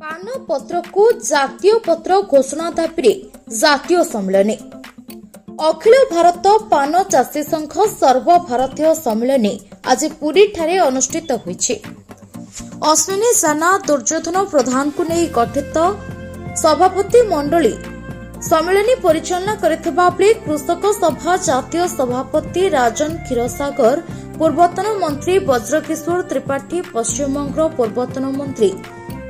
पान पत्र को जातीय पत्र घोषणा दाबी जातीय सम्मेलन। अखिल भारत पान चाषी संघ सर्वभारतीय सम्मेलन आज पुरी ठारे अनुष्ठित होईछि। अश्विनी साना दुर्योधन प्रधान को नहीं गठित सभापति मंडली सम्मेलन परिचालना करथिबा बेले कृषक सभा जातीय सभापति राजन क्षीरसागर, पूर्वतन मंत्री वज्रकिशोर त्रिपाठी, पश्चिमबंग पूर्वतन मंत्री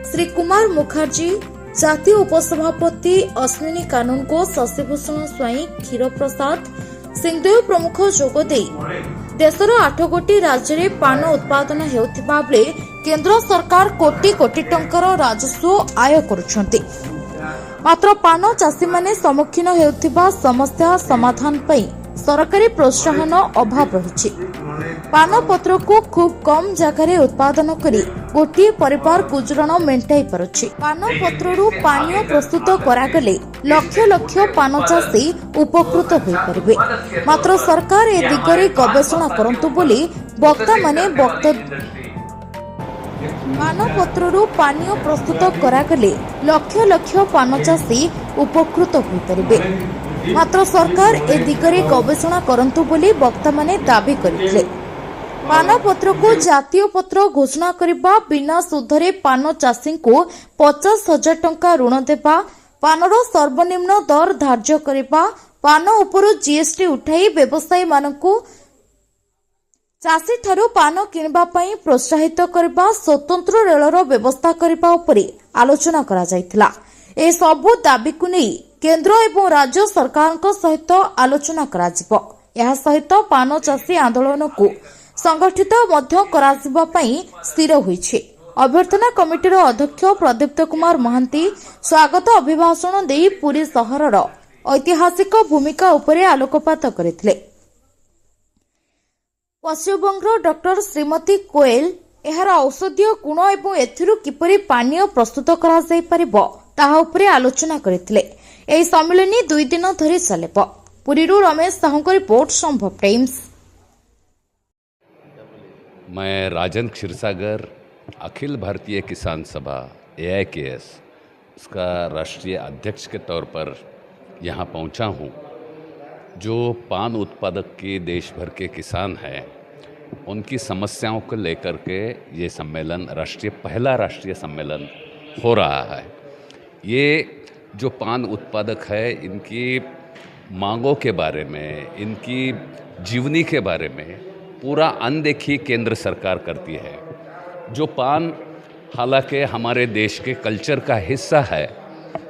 श्री कुमार मुखर्जी, जातीय उपसभापति अश्विनी कानूनगो, शशिभूषण स्वाई, क्षीर प्रसाद सिंहदेव प्रमुख जोगदे देशर 8 गोटी राज्य में पान उत्पादन हेउथिबा बेले केंद्र सरकार कोटी कोटी टंकार राजस्व आय करुछंती। मात्र पान चाषी माने सम्मुखीन हेउथिबा समस्या समाधान पई सरकारी प्रोत्साहन अभाव रही। पान पत्र को खूब कम जगह उत्पादन करी गोटे परिवार गुजराण मेंटाई पारुछि। पान पत्ररू पानीय प्रस्तुत करागले लक्ष लक्ष पान चाषी उपकृत होई परिबे। मात्र सरकार ए दिगरे गवेषणा करंतु बोली वक्ता माने पान पत्ररू पानीय प्रस्तुत करागले लक्ष लक्ष पान चाषी उपकृत होई परिबे। मात्र सरकार ए दिगरे गवेषणा करंतु बोली वक्ता माने दाबी करथिले। पान पत्र को जातीय पत्र घोषणा करबा, बिना सुधरे पान चाषी को 50,000 टंका ऋण देबा, पानर सर्वनिम्न दर धार्य करबा, पान उपरु जीएसटी उठाई व्यवसायी मानकु चाषी ठारू पान किणबा पई प्रोत्साहित करबा, स्वतंत्र रेलर व्यवस्था करबा उपरे आलोचना करा जायतिला। ए सबु दाबी को नहीं केंद्र एवं राज्य सरकार सहित आलोचना करा जिवो। एहा सहित पान चाषी आंदोलन को संगठित मध्य कराजिबा पई स्थिर होईछि। अभ्यर्थना कमिटीर अध्यक्ष प्रदीप्त कुमार महांती स्वागत अभिभाषण देई पुरी सहरर ऐतिहासिक भूमिका उपरे आलोकपात करथिले। पश्चिमबंग डॉक्टर श्रीमती कोयल एहार औषधीय गुण एवं एथिरु किपरि पानीय प्रस्तुत करा जाय परिबो ताहा उपरे आलोचना करथिले। एही सम्मेलन 2 दिन धरि चलेबो। पुरीरू रमेश साहू का रिपोर्ट, संभव टाइम्स। मैं राजन क्षीरसागर, अखिल भारतीय किसान सभा AIKS उसका राष्ट्रीय अध्यक्ष के तौर पर यहाँ पहुँचा हूँ। जो पान उत्पादक के देश भर के किसान हैं उनकी समस्याओं को लेकर के ये सम्मेलन पहला राष्ट्रीय सम्मेलन हो रहा है। ये जो पान उत्पादक है इनकी मांगों के बारे में, इनकी जीवनी के बारे में पूरा अनदेखी केंद्र सरकार करती है। जो पान हालांकि हमारे देश के कल्चर का हिस्सा है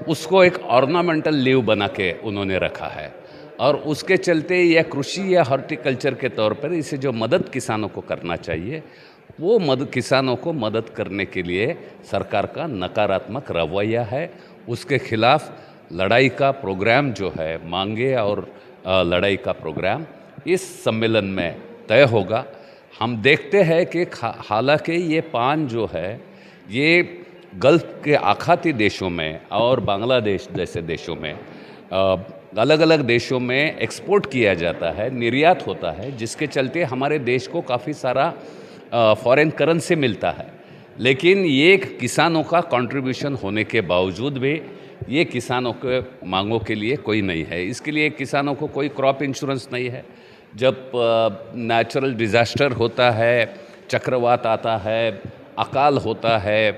उसको एक ऑर्नामेंटल लीव बना के उन्होंने रखा है और उसके चलते यह कृषि या हॉर्टिकल्चर के तौर पर इसे जो मदद किसानों को करना चाहिए वो किसानों को मदद करने के लिए सरकार का नकारात्मक रवैया है। उसके खिलाफ लड़ाई का प्रोग्राम जो है, मांगे और लड़ाई का प्रोग्राम इस सम्मेलन में तय होगा। हम देखते हैं कि हालांकि ये पान जो है ये गल्फ के आखाती देशों में और बांग्लादेश जैसे देशों में अलग अलग देशों में एक्सपोर्ट किया जाता है, निर्यात होता है, जिसके चलते हमारे देश को काफ़ी सारा फॉरेन करेंसी मिलता है। लेकिन ये किसानों का कंट्रीब्यूशन होने के बावजूद भी ये किसानों के मांगों के लिए कोई नहीं है। इसके लिए किसानों को कोई क्रॉप इंश्योरेंस नहीं है। जब नेचुरल डिज़ास्टर होता है, चक्रवात आता है, अकाल होता है,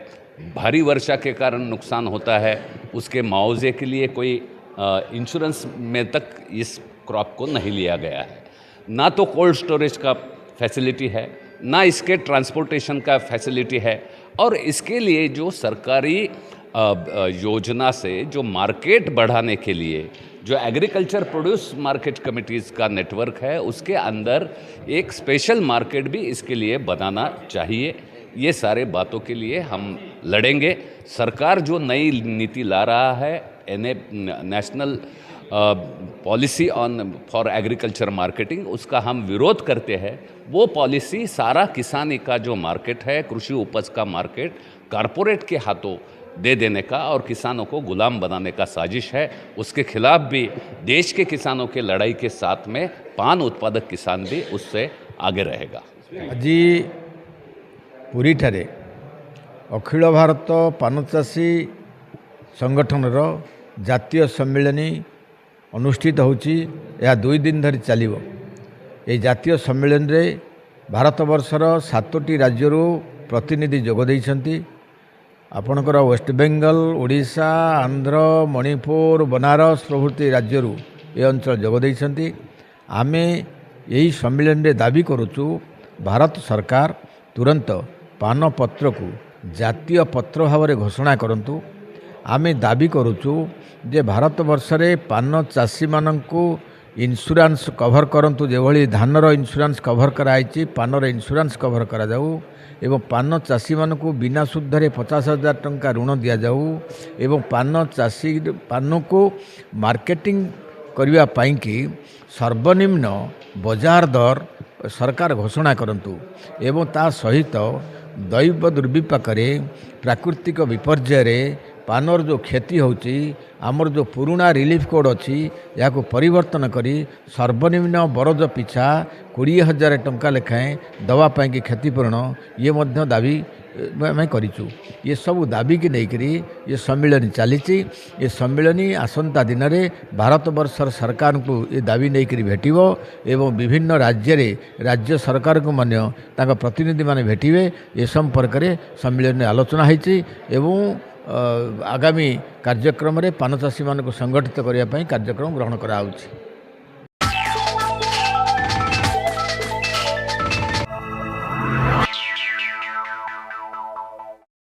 भारी वर्षा के कारण नुकसान होता है, उसके मुआवजे के लिए कोई इंश्योरेंस में तक इस क्रॉप को नहीं लिया गया है। ना तो कोल्ड स्टोरेज का फैसिलिटी है, ना इसके ट्रांसपोर्टेशन का फैसिलिटी है। और इसके लिए जो सरकारी योजना से जो मार्केट बढ़ाने के लिए जो एग्रीकल्चर प्रोड्यूस मार्केट कमिटीज़ का नेटवर्क है उसके अंदर एक स्पेशल मार्केट भी इसके लिए बनाना चाहिए। ये सारे बातों के लिए हम लड़ेंगे। सरकार जो नई नीति ला रहा है national policy for agriculture marketing, उसका हम विरोध करते हैं। वो पॉलिसी सारा किसानी का जो मार्केट है, कृषि उपज का मार्केट कारपोरेट के हाथों दे देने का और किसानों को गुलाम बनाने का साजिश है। उसके खिलाफ भी देश के किसानों के लड़ाई के साथ में पान उत्पादक किसान भी उससे आगे रहेगा। जी पुरी ठारे अखिल भारत पानचाषी संगठनर जातीय सम्मेलनी अनुष्ठित होची। यह 2 दिन धरी चलिबो। ये जातीय सम्मेलन रे भारत वर्षर 7टी राज्यरू प्रतिनिधि जोग दैछंती। आपणकर वेस्ट बेंगल, ओडिशा, आंध्र, मणिपुर, बनारस प्रभृति राज्यरू ये अंचल जोग दैछंती। आमे यही सम्मेलन रे दाबी करुचु भारत सरकार तुरंत पान पत्र को जातीय पत्र भाव में घोषणा करंतु। आमे दाबी करुचु जे भारत वर्ष रे पान चाषी मानंकु इन्शुरांस कभर करंतु। जेभली धानर इन्शुरांस कभर कराई पानर इन्शुरांस कभर करा जाऊ एवं पान चाषी मानंकु बिना सुद्धरे 50,000 टंका ऋण दिया जाऊ एवं पान चाषी पान को मार्केटिंग करने पाई कि सर्वनिम्न बजार दर सरकार घोषणा करंतु एवं ता सहित दैव दुर्विपाक प्राकृतिक विपर्यय पानर जो क्षति होची आमर जो पुराना रिलीफ कोड अच्छी या परिवर्तन करी सर्वनिम्न बरज पिछा 20,000 टंका लेखाएं दवा पाई कि क्षतिपूरण ये मध्य दाबी मैं करिचु। ये सब दाबी की नहीं करी ये सम्मेलन चली। ये सम्मेलनी आसंता दिन में भारत वर्षर सरकार को ये दाबी नहीं करी भेटिबो एवं विभिन्न राज्य सरकार को मान्य ताका प्रतिनिधि माने भेटिबे। ये संपर्क में सम्मेलन में आलोचना होती एवं आगामी कार्यक्रम रे पान चाषी मान को संगठित करने कार्यक्रम ग्रहण करा होउछि।